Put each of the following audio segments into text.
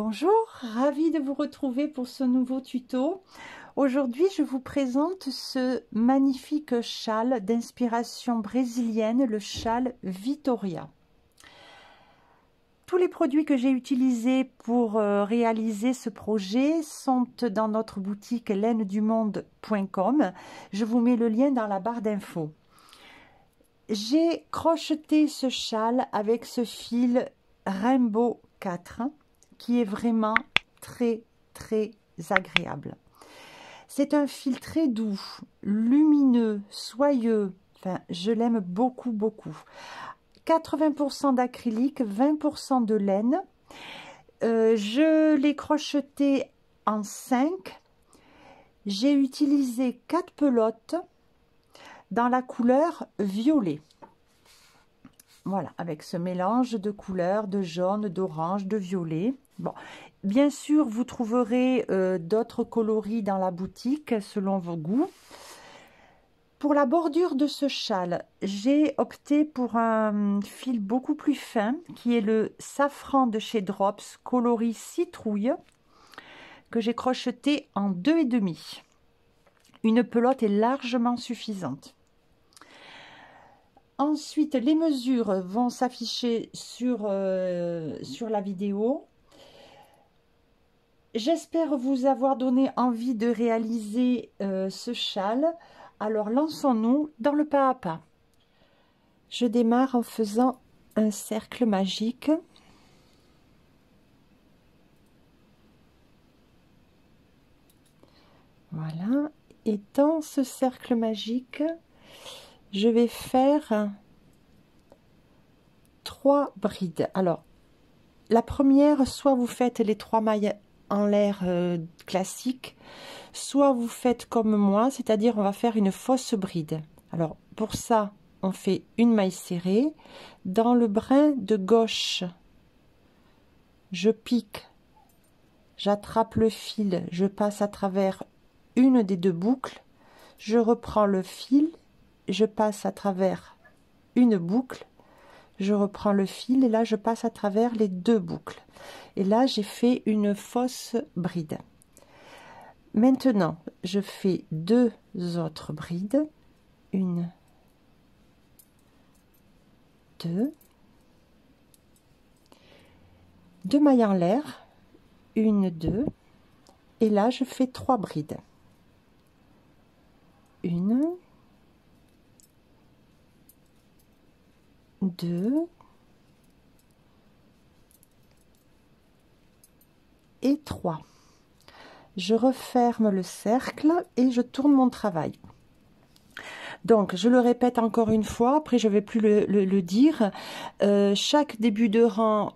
Bonjour, ravie de vous retrouver pour ce nouveau tuto. Aujourd'hui, je vous présente ce magnifique châle d'inspiration brésilienne, le châle Vitória. Tous les produits que j'ai utilisés pour réaliser ce projet sont dans notre boutique lainedumonde.com. Je vous mets le lien dans la barre d'infos. J'ai crocheté ce châle avec ce fil Rainbow 4 qui est vraiment très agréable. C'est un fil très doux, lumineux, soyeux. Enfin, je l'aime beaucoup. 80% d'acrylique, 20% de laine. Je l'ai crocheté en 5. J'ai utilisé 4 pelotes dans la couleur violet. Voilà, avec ce mélange de couleurs, de jaune, d'orange, de violet. Bon, bien sûr, vous trouverez d'autres coloris dans la boutique selon vos goûts. Pour la bordure de ce châle, j'ai opté pour un fil beaucoup plus fin qui est le safran de chez Drops, coloris citrouille, que j'ai crocheté en 2,5. Une pelote est largement suffisante. Ensuite, les mesures vont s'afficher sur la vidéo. J'espère vous avoir donné envie de réaliser ce châle. Alors, lançons-nous dans le pas à pas. Je démarre en faisant un cercle magique. Voilà. Et dans ce cercle magique, je vais faire 3 brides. Alors, la première, soit vous faites les 3 mailles en l'air classique, soit vous faites comme moi, c'est-à-dire on va faire une fausse bride. Alors, pour ça, on fait une maille serrée. Dans le brin de gauche, je pique, j'attrape le fil, je passe à travers une des 2 boucles, je reprends le fil, je passe à travers une boucle, je reprends le fil et là je passe à travers les 2 boucles. Et là j'ai fait une fausse bride. Maintenant je fais 2 autres brides, 1, 2, 2 mailles en l'air, 1, 2, et là je fais 3 brides. 1, 2 et 3. Je referme le cercle et je tourne mon travail. Donc, je le répète encore une fois, après je ne vais plus le dire. Chaque début de rang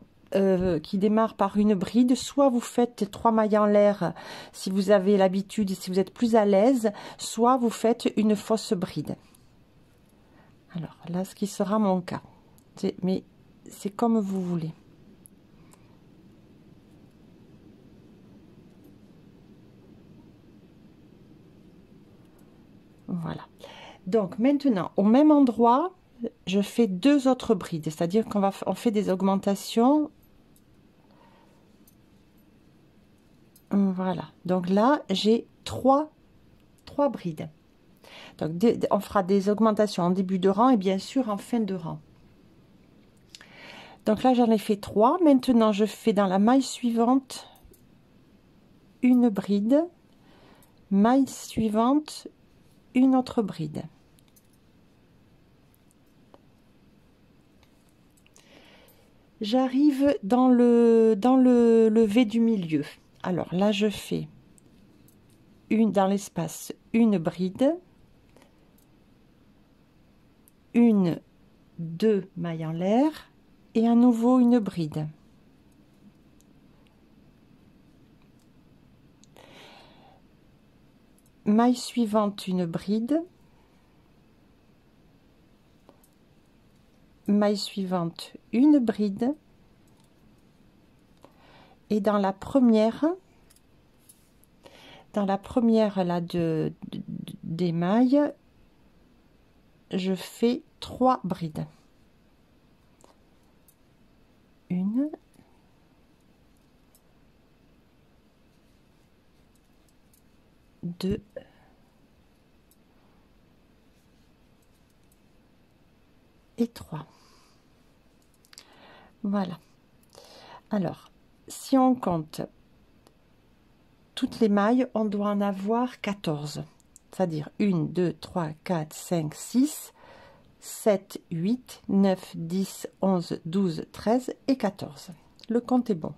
qui démarre par une bride, soit vous faites 3 mailles en l'air si vous avez l'habitude et si vous êtes plus à l'aise, soit vous faites une fausse bride. Alors là, ce qui sera mon cas. Mais c'est comme vous voulez. Voilà. Donc maintenant, au même endroit, je fais 2 autres brides, c'est-à-dire on fait des augmentations. Voilà. Donc là, j'ai 3 brides. Donc on fera des augmentations en début de rang et bien sûr en fin de rang. Donc là, j'en ai fait 3. Maintenant, je fais dans la maille suivante une bride, maille suivante, une autre bride. J'arrive dans le V du milieu. Alors là, je fais dans l'espace une bride, 1, 2 mailles en l'air et à nouveau une bride. Maille suivante, une bride, maille suivante, une bride, et dans la première là des mailles, je fais 3 brides. 1, 2 et 3. Voilà. Alors, si on compte toutes les mailles, on doit en avoir 14. C'est-à-dire 1, 2, 3, 4, 5, 6, 7, 8, 9, 10, 11, 12, 13 et 14. Le compte est bon.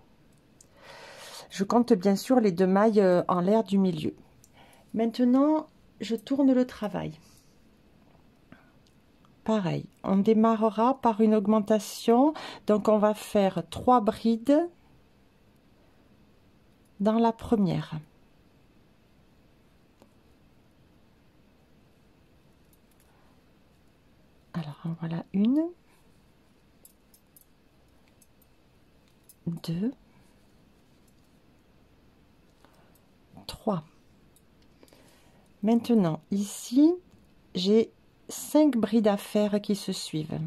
Je compte bien sûr les 2 mailles en l'air du milieu. Maintenant, je tourne le travail. Pareil, on démarrera par une augmentation. Donc, on va faire 3 brides dans la première. Alors, voilà 1, 2, 3. Maintenant, ici, j'ai 5 brides à faire qui se suivent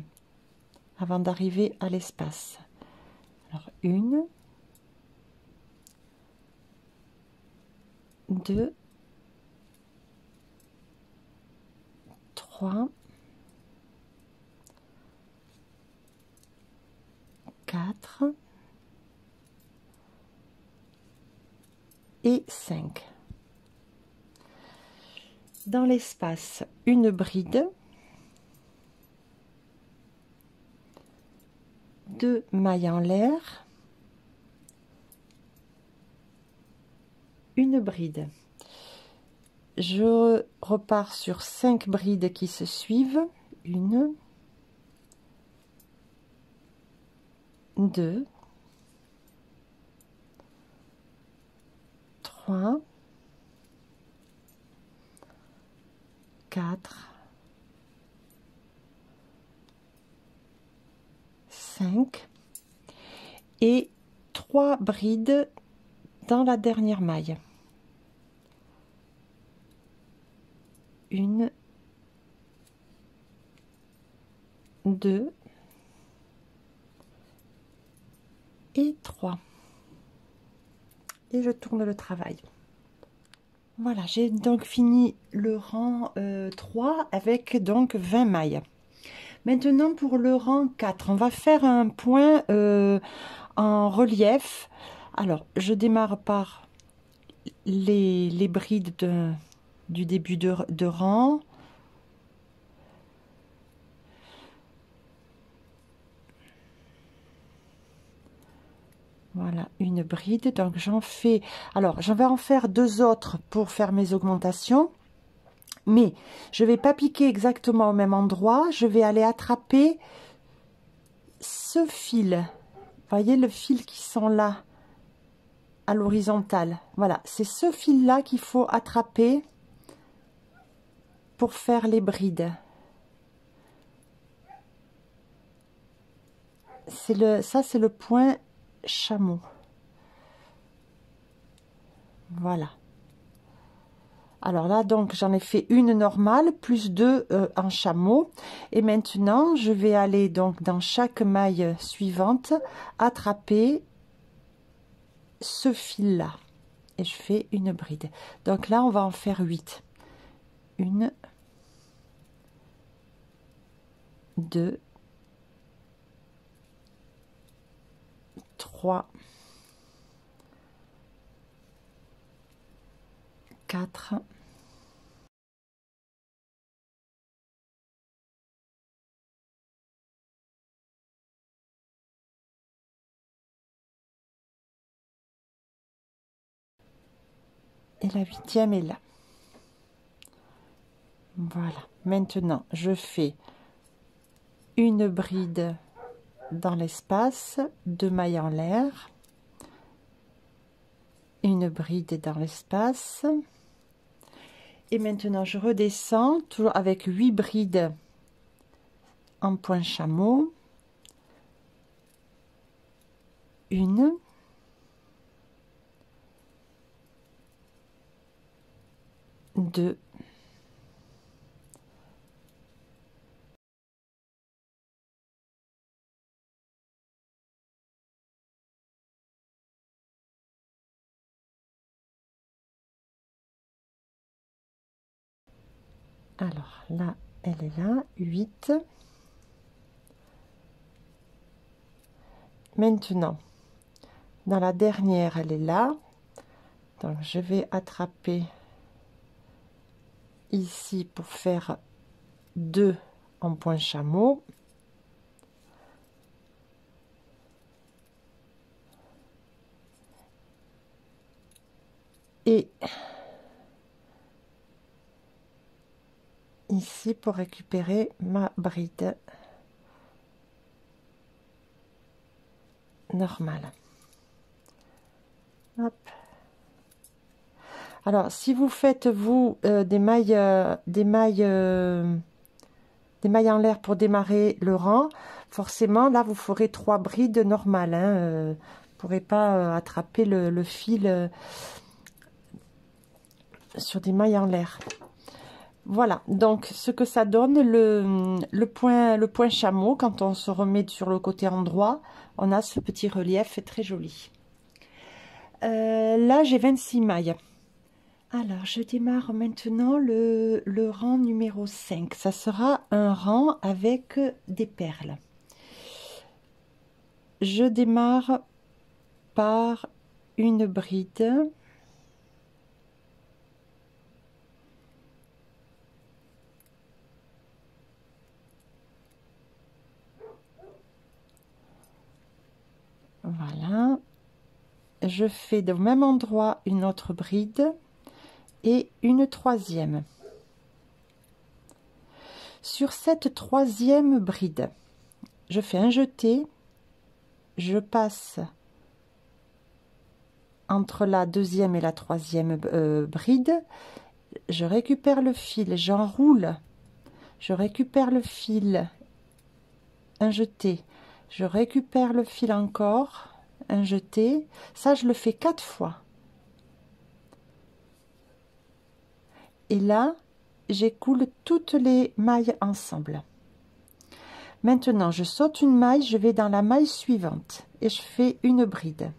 avant d'arriver à l'espace. Alors, 1, 2, 3, 4 et 5. Dans l'espace, une bride, 2 mailles en l'air, une bride. Je repars sur 5 brides qui se suivent. 1, 2, 3, 4, 5 et 3 brides dans la dernière maille. 1, 2 et 3. Et je tourne le travail. Voilà, j'ai donc fini le rang 3 avec donc 20 mailles. Maintenant pour le rang 4, on va faire un point en relief. Alors, je démarre par les brides du début de rang. Voilà, une bride. Donc, j'en fais... Alors, je vais en faire 2 autres pour faire mes augmentations. Mais je ne vais pas piquer exactement au même endroit. Je vais aller attraper ce fil. Vous voyez le fil qui sont là à l'horizontale. Voilà, c'est ce fil-là qu'il faut attraper pour faire les brides. Ça, c'est le point chameau. Voilà. Alors là, donc, j'en ai fait une normale, plus 2 en chameau. Et maintenant, je vais aller donc dans chaque maille suivante, attraper ce fil-là. Et je fais une bride. Donc là, on va en faire 8. 1, 2, 3, 4, et la 8e est là. Voilà. Maintenant, je fais une bride dans l'espace, 2 mailles en l'air, une bride dans l'espace, et maintenant je redescends toujours avec 8 brides en point chameau, 1, 2, Alors là, elle est là, 8. Maintenant, dans la dernière, elle est là. Donc, je vais attraper ici pour faire 2 en point chameau. Et ici pour récupérer ma bride normale. Hop. Alors, si vous faites vous des mailles en l'air pour démarrer le rang, forcément là vous ferez 3 brides normales. Vous ne pourrez pas attraper le fil sur des mailles en l'air. Voilà, donc ce que ça donne, le point chameau, quand on se remet sur le côté endroit, on a ce petit relief très joli. Là, j'ai 26 mailles. Alors, je démarre maintenant le rang numéro 5. Ça sera un rang avec des perles. Je démarre par une bride. Voilà. Je fais au même endroit une autre bride et une troisième. Sur cette troisième bride, je fais un jeté, je passe entre la deuxième et la troisième bride, je récupère le fil, j'enroule, je récupère le fil, un jeté, je récupère le fil encore, un jeté, ça je le fais 4 fois. Et là, j'écoule toutes les mailles ensemble. Maintenant, je saute une maille, je vais dans la maille suivante et je fais une bride.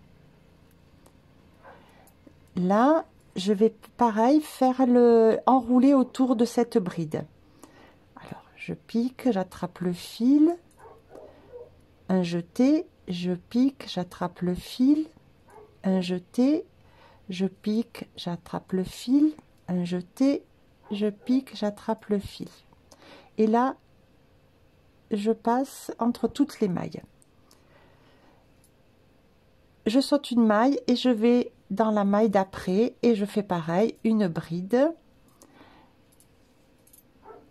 Là, je vais pareil faire enrouler autour de cette bride. Alors, je pique, j'attrape le fil, un jeté, je pique, j'attrape le fil, un jeté, je pique, j'attrape le fil, un jeté, je pique, j'attrape le fil. Et là, je passe entre toutes les mailles. Je saute une maille et je vais dans la maille d'après et je fais pareil, une bride,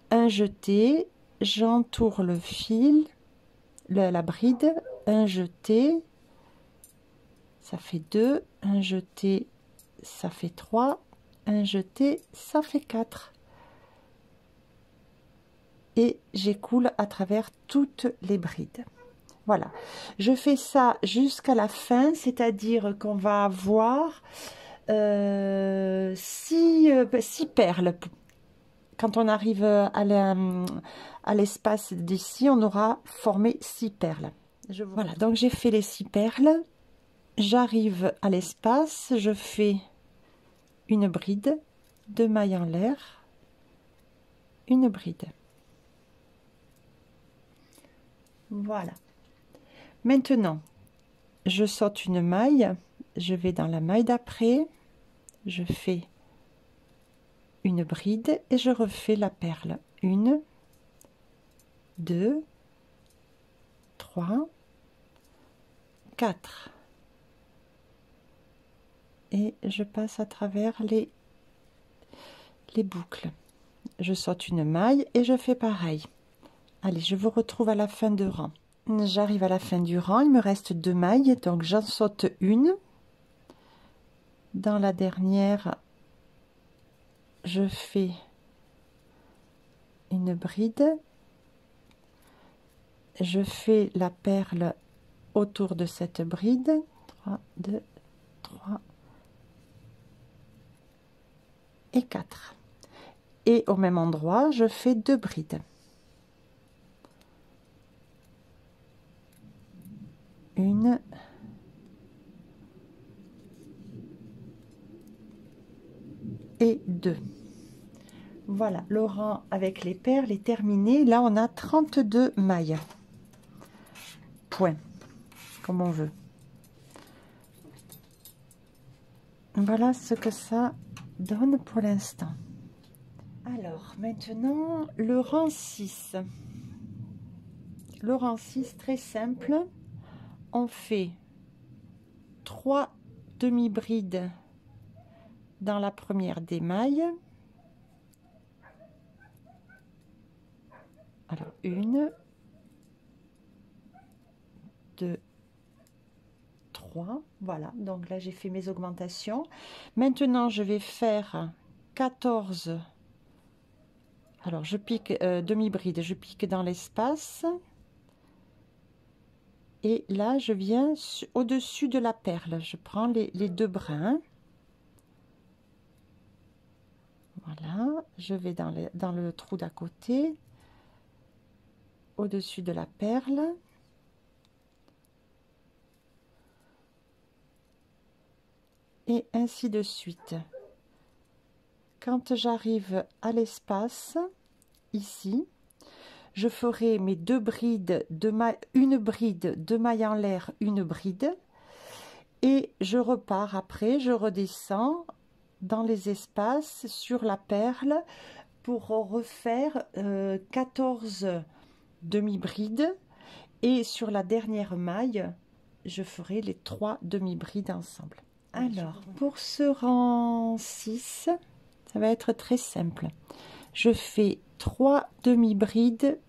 un jeté, j'entoure le fil, la bride, un jeté, ça fait 2, un jeté, ça fait 3, un jeté, ça fait 4. Et j'écoule à travers toutes les brides. Voilà, je fais ça jusqu'à la fin, c'est-à-dire qu'on va avoir 6 perles. Quand on arrive à l'espace d'ici, on aura formé 6 perles. Voilà, donc j'ai fait les 6 perles. J'arrive à l'espace, je fais une bride, 2 mailles en l'air, une bride. Voilà. Maintenant, je saute une maille, je vais dans la maille d'après, je fais une bride et je refais la perle. 1, 2, 3, 4. Et je passe à travers les boucles. Je saute une maille et je fais pareil. Allez, je vous retrouve à la fin de rang. J'arrive à la fin du rang, il me reste 2 mailles, donc j'en saute une. Dans la dernière, je fais une bride. Je fais la perle autour de cette bride. 3, 2, 3 et 4. Et au même endroit, je fais 2 brides. Une et 2. Voilà, le rang avec les perles est terminé. Là, on a 32 mailles. Point, comme on veut. Voilà ce que ça donne pour l'instant. Alors, maintenant, le rang 6. Le rang 6, très simple. On fait 3 demi-brides dans la première des mailles. Alors, 1, 2, 3. Voilà, donc là, j'ai fait mes augmentations. Maintenant, je vais faire 14. Alors, je pique demi-bride, je pique dans l'espace. Et là, je viens au-dessus de la perle. Je prends les deux brins. Voilà, je vais dans le trou d'à côté, au-dessus de la perle. Et ainsi de suite. Quand j'arrive à l'espace, ici, je ferai mes deux brides, une bride, deux mailles en l'air, une bride. Et je repars après, je redescends dans les espaces sur la perle pour refaire 14 demi-brides. Et sur la dernière maille, je ferai les 3 demi-brides ensemble. Alors, pour ce rang 6, ça va être très simple. Je fais 3 demi-brides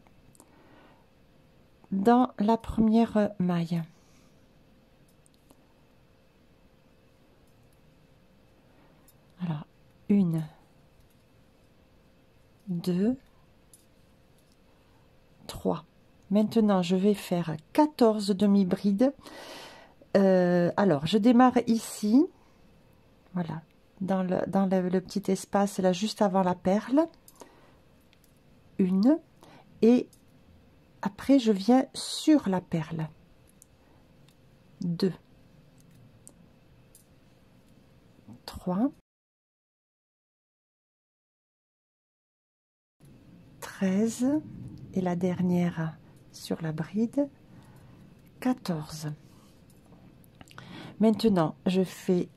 dans la première maille. Alors, 1, 2, 3. Maintenant, je vais faire 14 demi-brides. Alors, je démarre ici, voilà, dans le petit espace là, juste avant la perle. 1, et après, je viens sur la perle. 2, 3, 13, et la dernière sur la bride, 14. Maintenant, je fais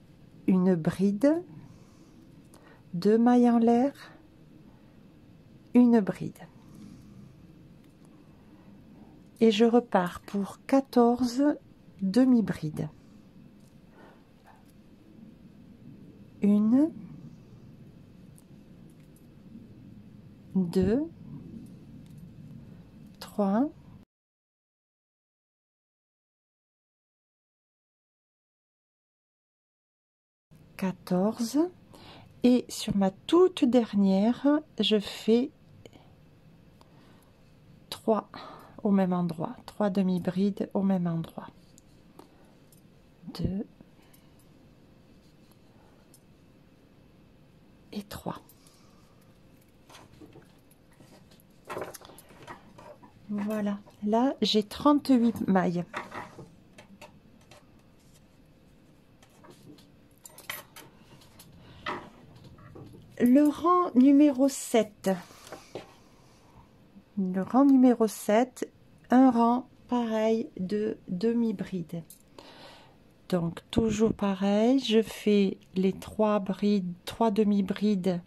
une bride, 2 mailles en l'air, une bride. Et je repars pour 14 demi-brides. 1, 2, 3, 14, et sur ma toute dernière, je fais 3 au même endroit, 3 demi-brides au même endroit. 2 et 3. Voilà, là j'ai 38 mailles. Le rang numéro 7. Le rang numéro 7, un rang pareil de demi-brides. Donc toujours pareil, je fais les 3 demi-brides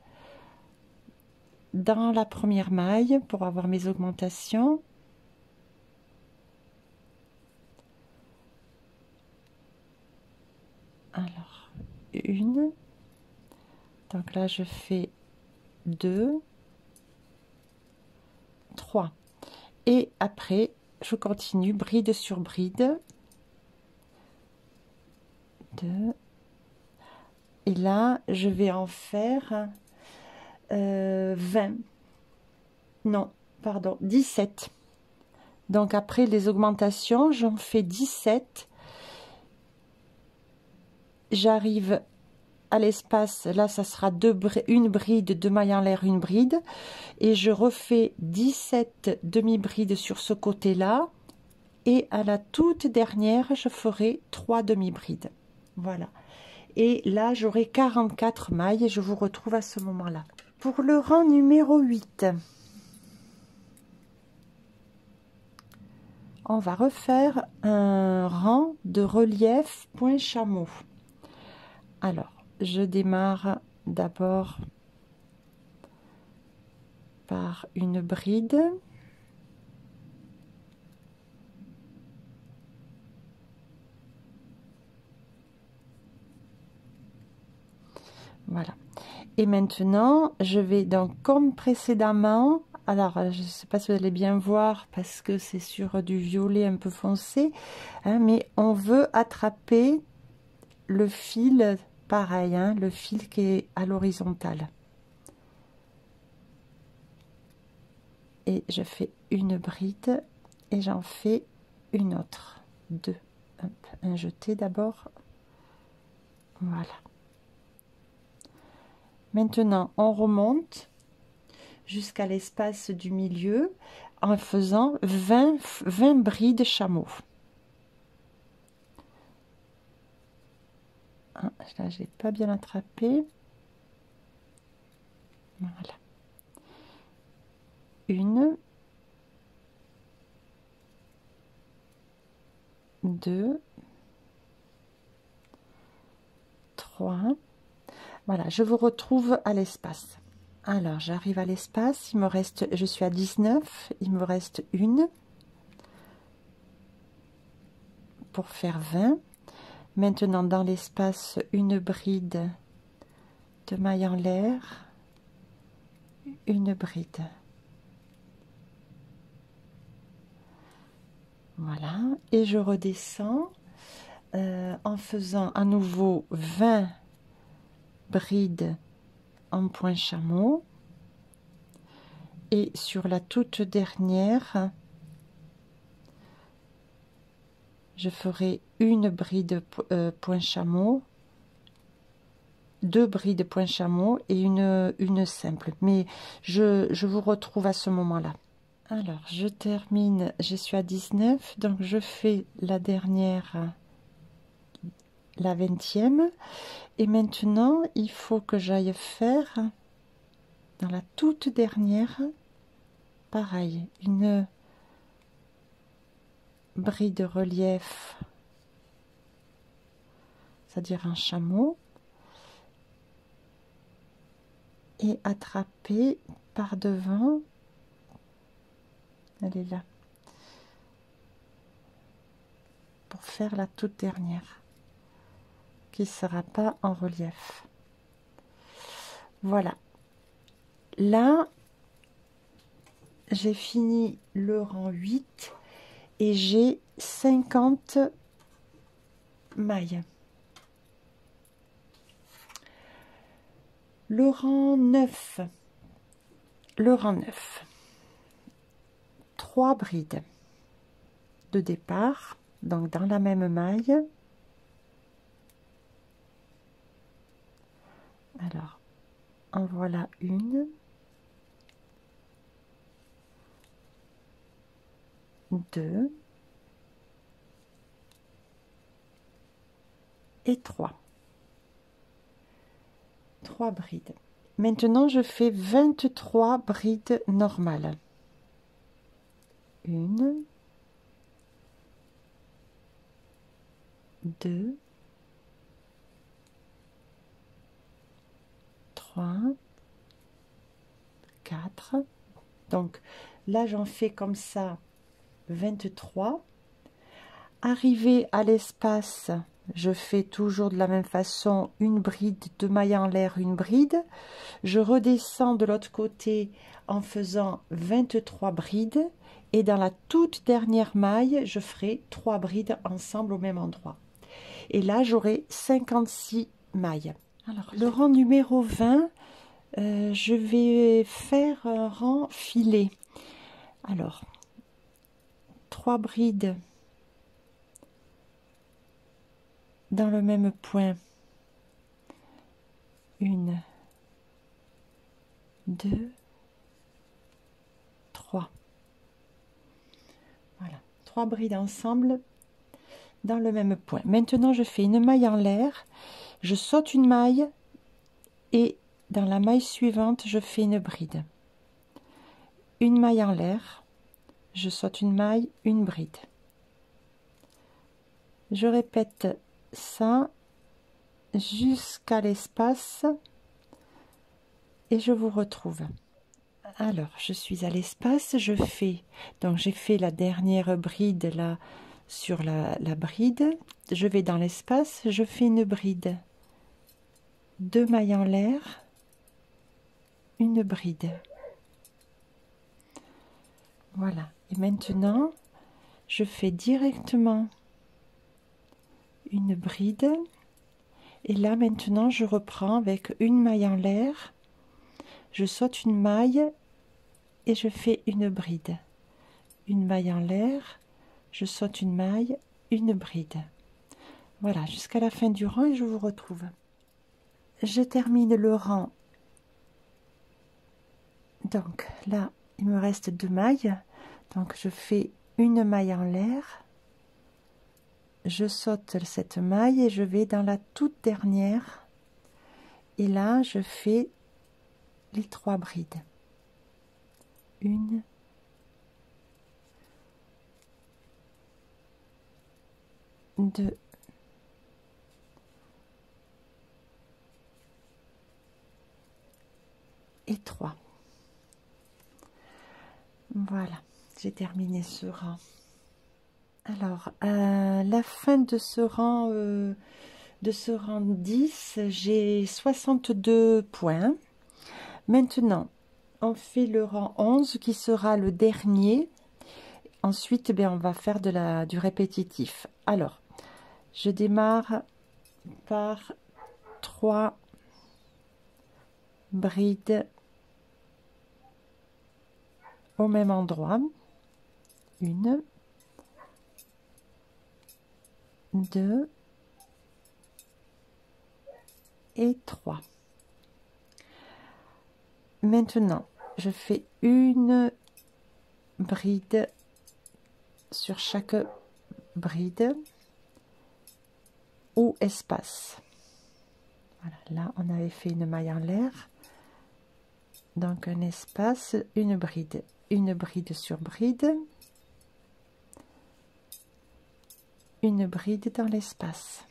dans la première maille pour avoir mes augmentations. Alors, 1, donc là je fais 2, 3, et après je continue bride sur bride. 2, et là je vais en faire 20, non pardon, 17. Donc après les augmentations, j'en fais 17. J'arrive à l'espace, là ça sera une bride, 2 mailles en l'air, une bride, et je refais 17 demi-brides sur ce côté là, et à la toute dernière je ferai 3 demi-brides. Voilà, et là j'aurai 44 mailles et je vous retrouve à ce moment là. pour le rang numéro 8, on va refaire un rang de relief point chameau. Alors, je démarre d'abord par une bride. Voilà. Et maintenant, je vais donc comme précédemment, alors je ne sais pas si vous allez bien voir parce que c'est sur du violet un peu foncé, hein, mais on veut attraper le fil pareil, hein, le fil qui est à l'horizontale. Et je fais une bride et j'en fais une autre. Deux. Hop, un jeté d'abord. Voilà. Maintenant, on remonte jusqu'à l'espace du milieu en faisant 20 brides chameau. Ah, là, je n'ai pas bien attrapé. Voilà. Une, deux, trois. Voilà, je vous retrouve à l'espace. Alors, j'arrive à l'espace, il me reste, je suis à 19, il me reste une pour faire 20. Maintenant, dans l'espace, une bride de maille en l'air, une bride. Voilà, et je redescends en faisant à nouveau 20 brides en point chameau. Et sur la toute dernière, je ferai une bride point chameau, deux brides point chameau et une simple. Mais je vous retrouve à ce moment-là. Alors, je termine, je suis à 19, donc je fais la dernière, la 20e. Et maintenant, il faut que j'aille faire, dans la toute dernière, pareil, une bride de relief, c'est-à-dire un chameau, et attraper par devant, elle est là, pour faire la toute dernière, qui ne sera pas en relief. Voilà. Là, j'ai fini le rang 8 et j'ai 50 mailles. Le rang 9. Le rang 9. 3 brides de départ, donc dans la même maille. Alors, en voilà une. Deux. Et 3. 3 brides. Maintenant, je fais 23 brides normales. Une, deux, trois, quatre. Donc là, j'en fais comme ça 23. Arrivé à l'espace, je fais toujours de la même façon une bride de maille en l'air, une bride. Je redescends de l'autre côté en faisant 23 brides. Et dans la toute dernière maille, je ferai 3 brides ensemble au même endroit. Et là, j'aurai 56 mailles. Alors, le rang numéro 20, je vais faire un rang filet. Alors, 3 brides dans le même point. Une, deux, trois. Voilà, 3 brides ensemble dans le même point. Maintenant, je fais une maille en l'air, je saute une maille et dans la maille suivante, je fais une bride. Une maille en l'air, je saute une maille, une bride. Je répète ça jusqu'à l'espace et je vous retrouve. Alors, je suis à l'espace, je fais, donc j'ai fait la dernière bride là sur la bride, je vais dans l'espace, je fais une bride, 2 mailles en l'air, une bride. Voilà, et maintenant, je fais directement une bride, et là maintenant, je reprends avec une maille en l'air, je saute une maille, et je fais une bride. Une maille en l'air, je saute une maille, une bride. Voilà, jusqu'à la fin du rang et je vous retrouve. Je termine le rang. Donc là, il me reste 2 mailles. Donc je fais une maille en l'air. Je saute cette maille et je vais dans la toute dernière. Et là, je fais les 3 brides. 1, 2, et 3. Voilà, j'ai terminé ce rang. Alors, à la fin de ce rang 10, j'ai 62 points. Maintenant, on fait le rang 11 qui sera le dernier. Ensuite, on va faire du répétitif. Alors, je démarre par 3 brides au même endroit. 1, 2 et 3. Maintenant, je fais une bride sur chaque bride ou espace. Voilà, là, on avait fait une maille en l'air. Donc, un espace, une bride sur bride, une bride dans l'espace.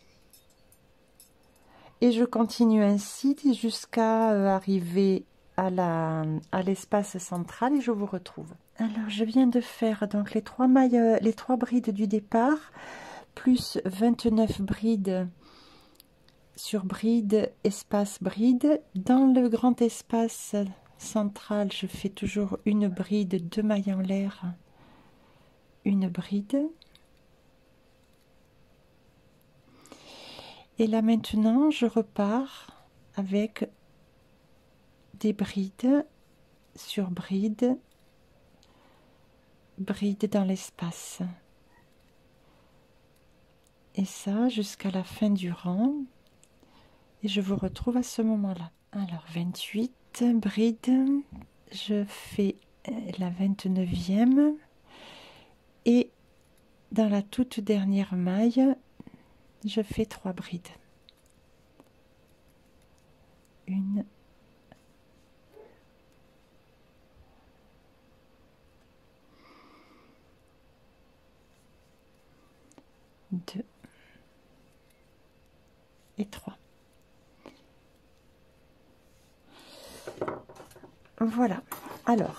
Et je continue ainsi jusqu'à arriver à l'espace central et je vous retrouve. Alors, je viens de faire donc les 3 mailles, les 3 brides du départ, plus 29 brides sur bride, espace, bride. Dans le grand espace central, je fais toujours une bride, 2 mailles en l'air, une bride. Et là maintenant, je repars avec des brides sur bride, bride dans l'espace. Et ça jusqu'à la fin du rang. Et je vous retrouve à ce moment-là. Alors 28 brides, je fais la 29e. Et dans la toute dernière maille, je fais 3 brides. 1, 2 et 3. Voilà. Alors,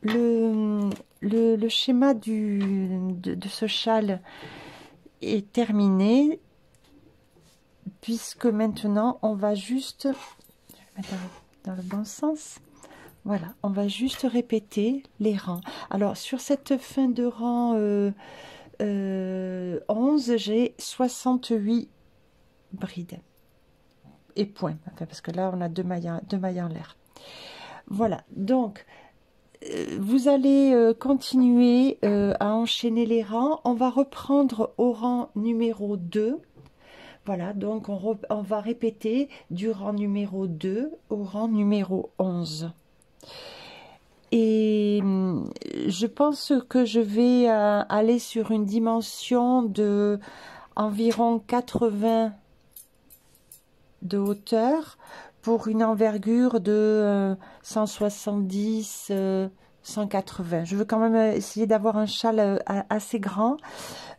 le schéma de ce châle est terminé, puisque maintenant on va juste, je vais mettre dans le bon sens, voilà, on va juste répéter les rangs. Alors sur cette fin de rang 11, j'ai 68 brides et points, enfin, parce que là on a 2 mailles en l'air. Voilà, donc vous allez continuer à enchaîner les rangs. On va reprendre au rang numéro 2. Voilà, donc on va répéter du rang numéro 2 au rang numéro 11. Et je pense que je vais aller sur une dimension de environ 80 de hauteur pour une envergure de 170, 180. Je veux quand même essayer d'avoir un châle assez grand.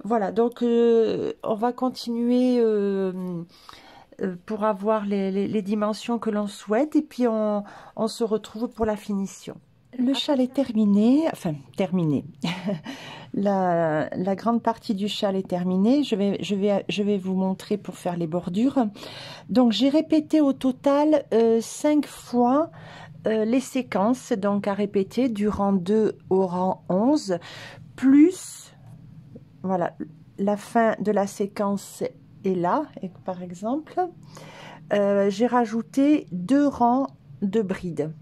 Voilà, donc on va continuer pour avoir les dimensions que l'on souhaite, et puis on se retrouve pour la finition. Le châle est terminé, enfin terminé. La grande partie du châle est terminée. Je vais vous montrer pour faire les bordures. Donc j'ai répété au total 5 fois les séquences, donc à répéter du rang 2 au rang 11, plus, voilà, la fin de la séquence est là, et par exemple, j'ai rajouté 2 rangs de brides,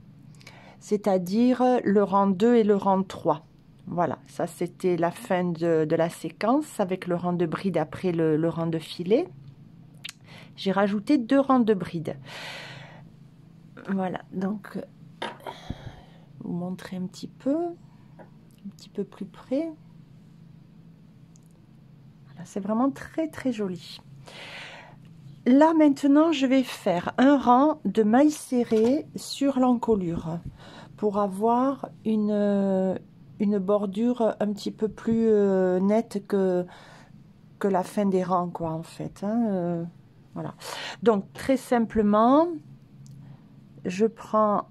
c'est-à-dire le rang 2 et le rang 3. Voilà, ça c'était la fin de la séquence avec le rang de bride après le rang de filet. J'ai rajouté 2 rangs de bride. Voilà, donc vous montrer un petit peu plus près. Voilà, c'est vraiment très très joli. Là maintenant, je vais faire un rang de mailles serrées sur l'encolure pour avoir une bordure un petit peu plus nette que la fin des rangs, quoi, en fait. Hein, voilà. Donc, très simplement, je prends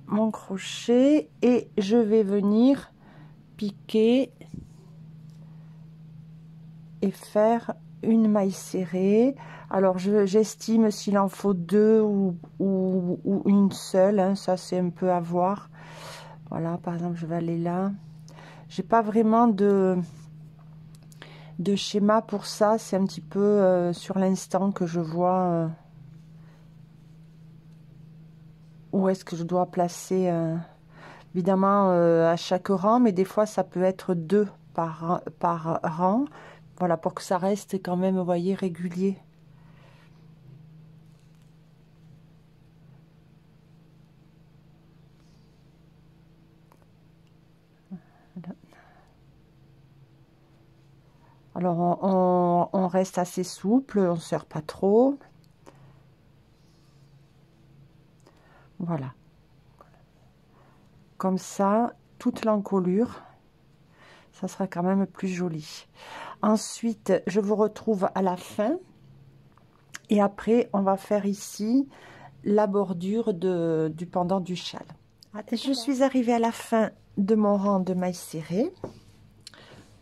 mon crochet et je vais venir piquer et faire une maille serrée. Alors j'estime s'il en faut 2 ou une seule, hein, ça c'est un peu à voir. Voilà, par exemple je vais aller là. J'ai pas vraiment de schéma pour ça, c'est un petit peu sur l'instant que je vois où est-ce que je dois placer évidemment à chaque rang, mais des fois ça peut être 2 par rang. Voilà, pour que ça reste quand même, vous voyez, régulier. Voilà. Alors, on reste assez souple, on ne serre pas trop. Voilà. Comme ça, toute l'encolure, ça sera quand même plus joli. Ensuite, je vous retrouve à la fin. Et après, on va faire ici la bordure du pendant du châle. Je suis arrivée à la fin de mon rang de mailles serrées.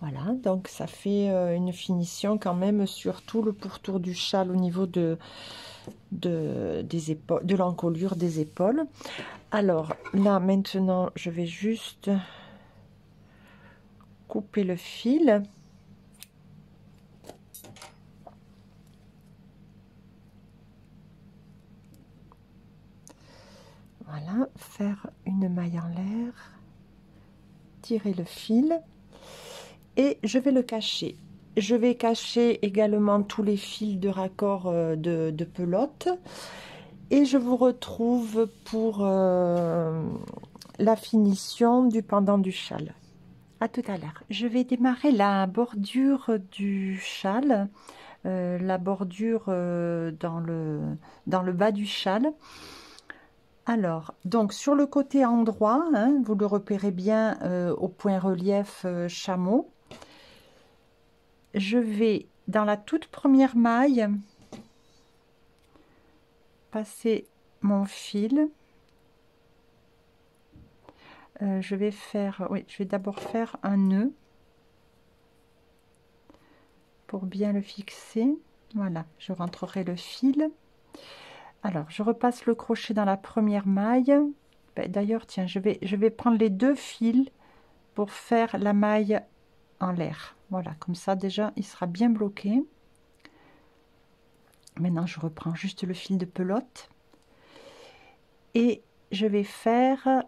Voilà, donc ça fait une finition quand même sur tout le pourtour du châle au niveau des épaules, de l'encolure des épaules. Alors là maintenant, je vais juste couper le fil. Voilà, faire une maille en l'air, tirer le fil et je vais le cacher. Je vais cacher également tous les fils de raccord de pelote et je vous retrouve pour la finition du pendant du châle. À tout à l'heure. Je vais démarrer la bordure du châle, la bordure dans le bas du châle. Alors, donc sur le côté endroit, hein, vous le repérez bien au point relief chameau. Je vais dans la toute première maille passer mon fil. Je vais d'abord faire un nœud pour bien le fixer. Voilà, je rentrerai le fil. Alors, je repasse le crochet dans la première maille. D'ailleurs, tiens, je vais prendre les 2 fils pour faire la maille en l'air. Voilà, comme ça, déjà, il sera bien bloqué. Maintenant, je reprends juste le fil de pelote. Et je vais faire...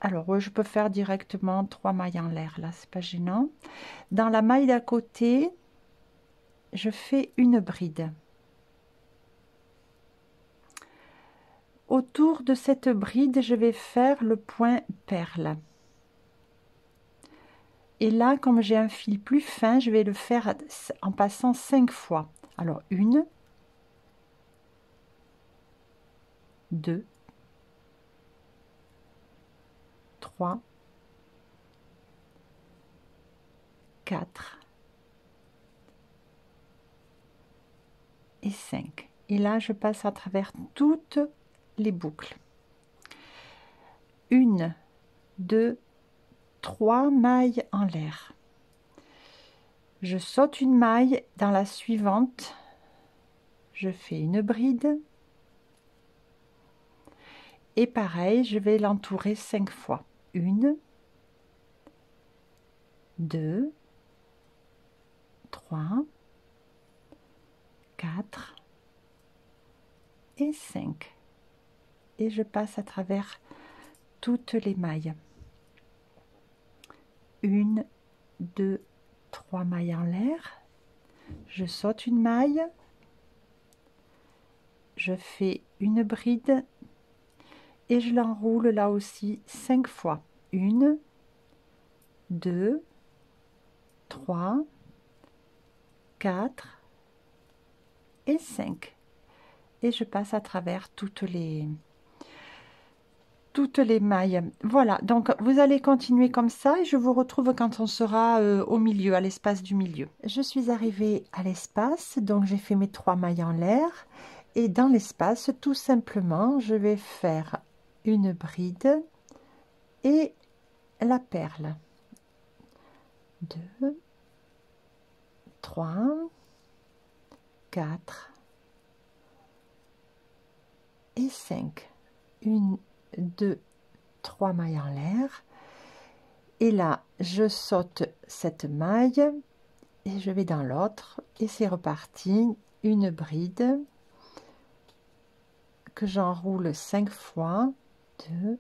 Alors, je peux faire directement 3 mailles en l'air, là, c'est pas gênant. Dans la maille d'à côté, je fais une bride. Autour de cette bride, je vais faire le point perle. Et là, comme j'ai un fil plus fin, je vais le faire en passant 5 fois. Alors, 1, 2, 3, 4 et 5. Et là, je passe à travers toutes les boucles. 1, 2, 3 mailles en l'air. Je saute une maille dans la suivante. Je fais une bride. Et pareil, je vais l'entourer 5 fois. 1, 2, 3, 4 et 5. Et je passe à travers toutes les mailles. 1, 2, 3 mailles en l'air. Je saute une maille. Je fais une bride et je l'enroule là aussi 5 fois. 1, 2, 3, 4 et 5. Et je passe à travers toutes les mailles. Voilà, donc vous allez continuer comme ça et je vous retrouve quand on sera au milieu, à l'espace du milieu. Je suis arrivée à l'espace, donc j'ai fait mes 3 mailles en l'air et dans l'espace, tout simplement, je vais faire une bride et la perle. 2, 3, 4 et 5. 1, 2, 3 mailles en l'air. Et là, je saute cette maille et je vais dans l'autre. Et c'est reparti. Une bride que j'enroule 5 fois. 2,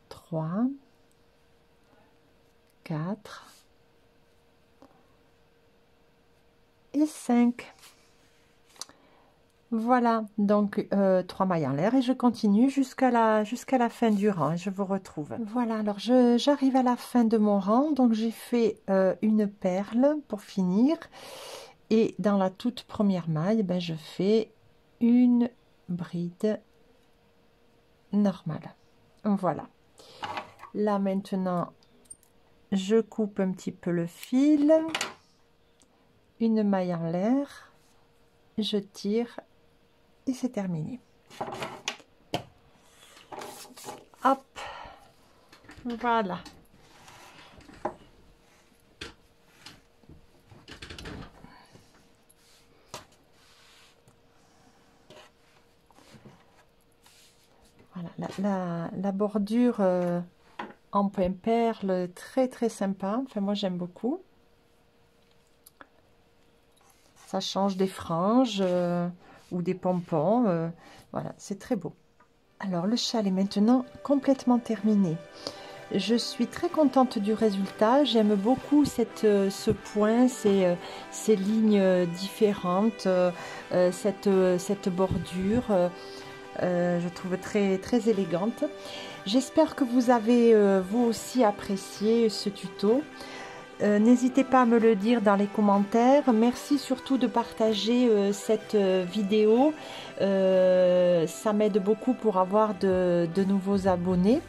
3, 4 et 5. Voilà, donc 3 mailles en l'air et je continue jusqu'à la fin du rang. Je vous retrouve. Voilà, alors j'arrive à la fin de mon rang, donc j'ai fait une perle pour finir. Et dans la toute première maille, ben, je fais une bride normale. Voilà. Là maintenant, je coupe un petit peu le fil. Une maille en l'air. Je tire. Et c'est terminé. Hop, voilà. Voilà, la bordure en point perle, très sympa. Enfin, moi j'aime beaucoup. Ça change des franges ou des pompons. Voilà, c'est très beau. Alors le châle est maintenant complètement terminé. Je suis très contente du résultat. J'aime beaucoup ce point, ces lignes différentes, cette bordure. Je trouve très élégante. J'espère que vous avez vous aussi apprécié ce tuto. N'hésitez pas à me le dire dans les commentaires. Merci surtout de partager cette vidéo. Ça m'aide beaucoup pour avoir de nouveaux abonnés.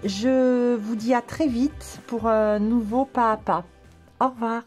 Je vous dis à très vite pour un nouveau pas à pas. Au revoir.